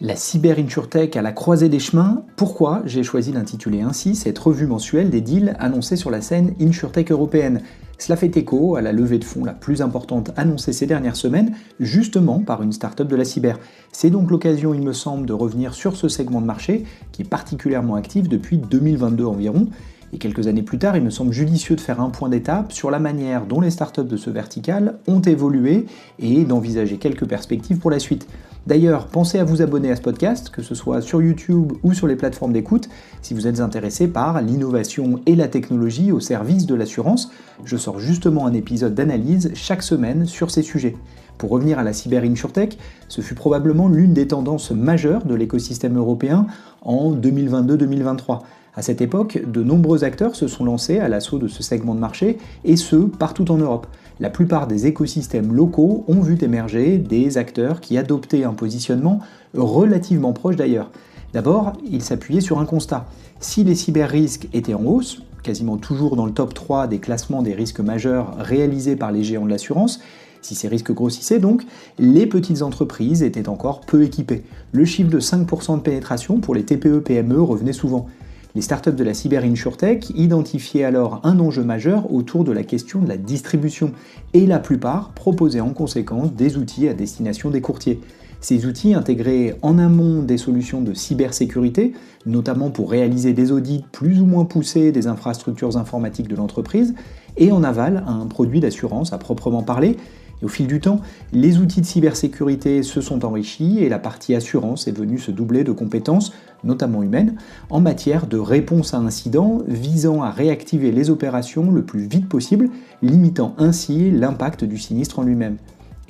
La cyber-insurtech à la croisée des chemins, pourquoi j'ai choisi d'intituler ainsi cette revue mensuelle des deals annoncés sur la scène insurtech européenne. Cela fait écho à la levée de fonds la plus importante annoncée ces dernières semaines, justement par une start-up de la cyber. C'est donc l'occasion, il me semble, de revenir sur ce segment de marché qui est particulièrement actif depuis 2022 environ. Et quelques années plus tard, il me semble judicieux de faire un point d'étape sur la manière dont les startups de ce vertical ont évolué et d'envisager quelques perspectives pour la suite. D'ailleurs, pensez à vous abonner à ce podcast, que ce soit sur YouTube ou sur les plateformes d'écoute, si vous êtes intéressé par l'innovation et la technologie au service de l'assurance. Je sors justement un épisode d'analyse chaque semaine sur ces sujets. Pour revenir à la cyber-insurtech, ce fut probablement l'une des tendances majeures de l'écosystème européen en 2022-2023. À cette époque, de nombreux acteurs se sont lancés à l'assaut de ce segment de marché, et ce, partout en Europe. La plupart des écosystèmes locaux ont vu émerger des acteurs qui adoptaient un positionnement relativement proche d'ailleurs. D'abord, ils s'appuyaient sur un constat. Si les cyber-risques étaient en hausse, quasiment toujours dans le top 3 des classements des risques majeurs réalisés par les géants de l'assurance, si ces risques grossissaient donc, les petites entreprises étaient encore peu équipées. Le chiffre de 5% de pénétration pour les TPE-PME revenait souvent. Les startups de la cyber-insurtech identifiaient alors un enjeu majeur autour de la question de la distribution, et la plupart proposaient en conséquence des outils à destination des courtiers. Ces outils intégraient en amont des solutions de cybersécurité, notamment pour réaliser des audits plus ou moins poussés des infrastructures informatiques de l'entreprise, et en aval un produit d'assurance à proprement parler. Et au fil du temps, les outils de cybersécurité se sont enrichis et la partie assurance est venue se doubler de compétences, notamment humaines, en matière de réponse à incidents visant à réactiver les opérations le plus vite possible, limitant ainsi l'impact du sinistre en lui-même.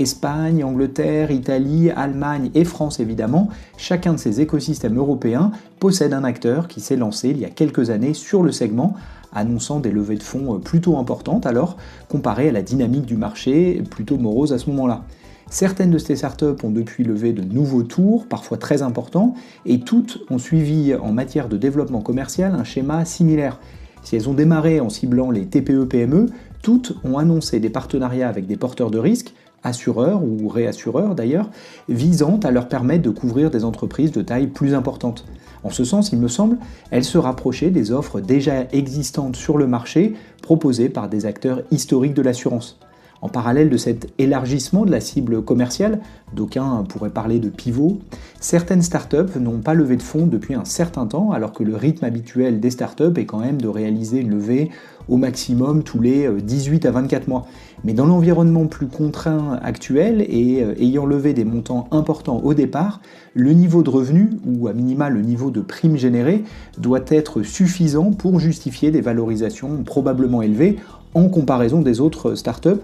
Espagne, Angleterre, Italie, Allemagne et France évidemment, chacun de ces écosystèmes européens possède un acteur qui s'est lancé il y a quelques années sur le segment, annonçant des levées de fonds plutôt importantes alors, comparé à la dynamique du marché plutôt morose à ce moment-là. Certaines de ces startups ont depuis levé de nouveaux tours, parfois très importants, et toutes ont suivi en matière de développement commercial un schéma similaire. Si elles ont démarré en ciblant les TPE-PME, toutes ont annoncé des partenariats avec des porteurs de risques, assureurs ou réassureurs d'ailleurs, visant à leur permettre de couvrir des entreprises de taille plus importante. En ce sens, il me semble, elles se rapprochaient des offres déjà existantes sur le marché proposées par des acteurs historiques de l'assurance. En parallèle de cet élargissement de la cible commerciale, d'aucuns pourraient parler de pivot, certaines startups n'ont pas levé de fonds depuis un certain temps, alors que le rythme habituel des startups est quand même de réaliser une levée au maximum tous les 18 à 24 mois. Mais dans l'environnement plus contraint actuel et ayant levé des montants importants au départ, le niveau de revenu, ou à minima le niveau de prime générée, doit être suffisant pour justifier des valorisations probablement élevées en comparaison des autres startups,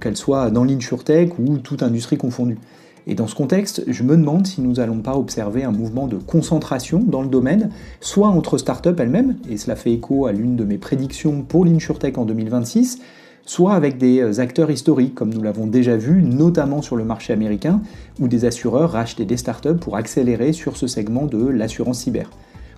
qu'elles soient dans l'insurtech ou toute industrie confondue. Et dans ce contexte, je me demande si nous n'allons pas observer un mouvement de concentration dans le domaine, soit entre startups elles-mêmes, et cela fait écho à l'une de mes prédictions pour l'insurtech en 2026, soit avec des acteurs historiques, comme nous l'avons déjà vu, notamment sur le marché américain, où des assureurs rachetaient des startups pour accélérer sur ce segment de l'assurance cyber.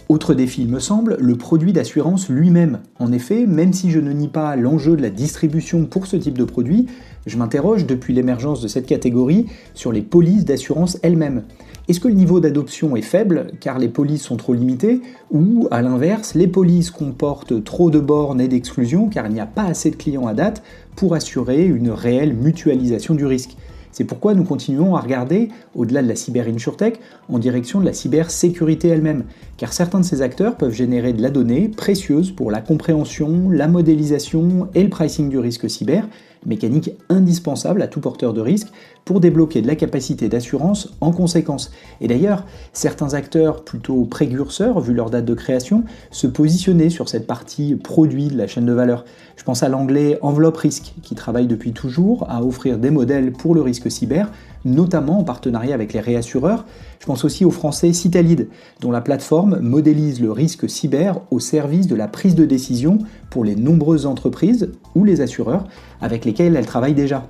Autre défi, il me semble, le produit d'assurance lui-même. En effet, même si je ne nie pas l'enjeu de la distribution pour ce type de produit, je m'interroge depuis l'émergence de cette catégorie sur les polices d'assurance elles-mêmes. Est-ce que le niveau d'adoption est faible car les polices sont trop limitées, ou à l'inverse, les polices comportent trop de bornes et d'exclusions car il n'y a pas assez de clients à date pour assurer une réelle mutualisation du risque ? C'est pourquoi nous continuons à regarder, au-delà de la cyber-insurtech, en direction de la cybersécurité elle-même, car certains de ces acteurs peuvent générer de la donnée précieuse pour la compréhension, la modélisation et le pricing du risque cyber, mécanique indispensable à tout porteur de risque pour débloquer de la capacité d'assurance en conséquence. Et d'ailleurs, certains acteurs plutôt précurseurs, vu leur date de création, se positionnaient sur cette partie produit de la chaîne de valeur. Je pense à l'anglais Envelope Risk, qui travaille depuis toujours à offrir des modèles pour le risque cyber, notamment en partenariat avec les réassureurs. Je pense aussi au français Citalid, dont la plateforme modélise le risque cyber au service de la prise de décision pour les nombreuses entreprises ou les assureurs avec lesquels elle travaille déjà.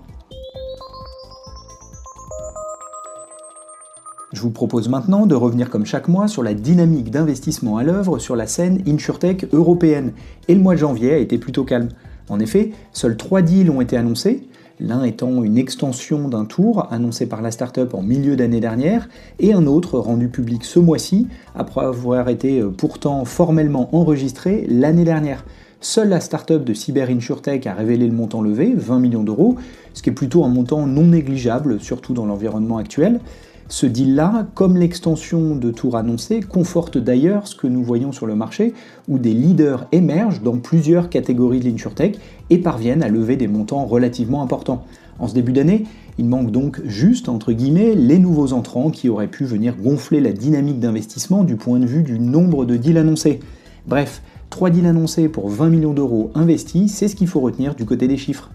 Je vous propose maintenant de revenir comme chaque mois sur la dynamique d'investissement à l'œuvre sur la scène insurtech européenne. Et le mois de janvier a été plutôt calme. En effet, seuls 3 deals ont été annoncés. l'un étant une extension d'un tour annoncé par la startup en milieu d'année dernière, et un autre rendu public ce mois-ci, après avoir été pourtant formellement enregistré l'année dernière. Seule la startup de Cyber InsurTech a révélé le montant levé, 20 millions d'euros, ce qui est plutôt un montant non négligeable, surtout dans l'environnement actuel. Ce deal-là, comme l'extension de tours annoncée, conforte d'ailleurs ce que nous voyons sur le marché, où des leaders émergent dans plusieurs catégories de l'InsurTech et parviennent à lever des montants relativement importants. En ce début d'année, il manque donc juste, entre guillemets, les nouveaux entrants qui auraient pu venir gonfler la dynamique d'investissement du point de vue du nombre de deals annoncés. Bref, 3 deals annoncés pour 20 millions d'euros investis, c'est ce qu'il faut retenir du côté des chiffres.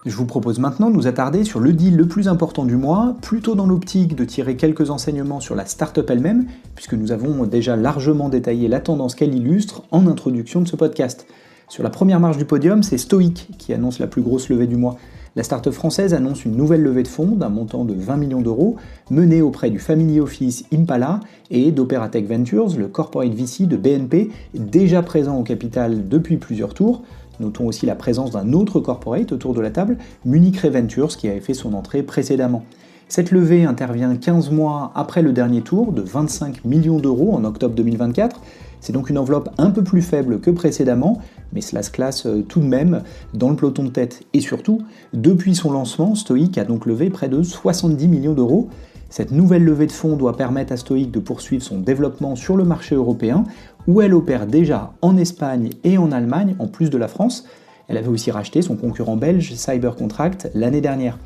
Je vous propose maintenant de nous attarder sur le deal le plus important du mois, plutôt dans l'optique de tirer quelques enseignements sur la startup elle-même, puisque nous avons déjà largement détaillé la tendance qu'elle illustre en introduction de ce podcast. Sur la première marche du podium, c'est Stoic qui annonce la plus grosse levée du mois. La startup française annonce une nouvelle levée de fonds d'un montant de 20 millions d'euros, menée auprès du family office Impala et d'Operatech Ventures, le corporate VC de BNP, déjà présent au capital depuis plusieurs tours. Notons aussi la présence d'un autre corporate autour de la table, Munich Re Ventures, qui avait fait son entrée précédemment. Cette levée intervient 15 mois après le dernier tour, de 25 millions d'euros en octobre 2024. C'est donc une enveloppe un peu plus faible que précédemment, mais cela se classe tout de même dans le peloton de tête. Et surtout, depuis son lancement, Stoic a donc levé près de 70 millions d'euros. Cette nouvelle levée de fonds doit permettre à Stoic de poursuivre son développement sur le marché européen, où elle opère déjà en Espagne et en Allemagne, en plus de la France. Elle avait aussi racheté son concurrent belge Cybercontract l'année dernière.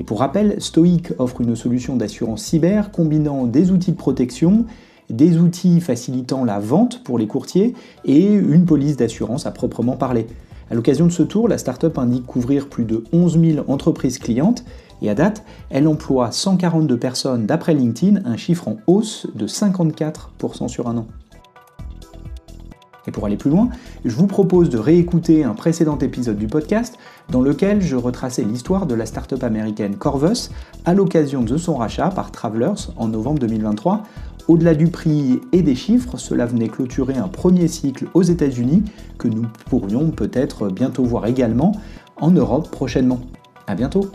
Et pour rappel, Stoic offre une solution d'assurance cyber combinant des outils de protection, des outils facilitant la vente pour les courtiers et une police d'assurance à proprement parler. À l'occasion de ce tour, la startup indique couvrir plus de 11 000 entreprises clientes et à date, elle emploie 142 personnes d'après LinkedIn, un chiffre en hausse de 54% sur un an. Et pour aller plus loin, je vous propose de réécouter un précédent épisode du podcast dans lequel je retraçais l'histoire de la startup américaine Corvus à l'occasion de son rachat par Travelers en novembre 2023. Au-delà du prix et des chiffres, cela venait clôturer un premier cycle aux États-Unis que nous pourrions peut-être bientôt voir également en Europe prochainement. À bientôt!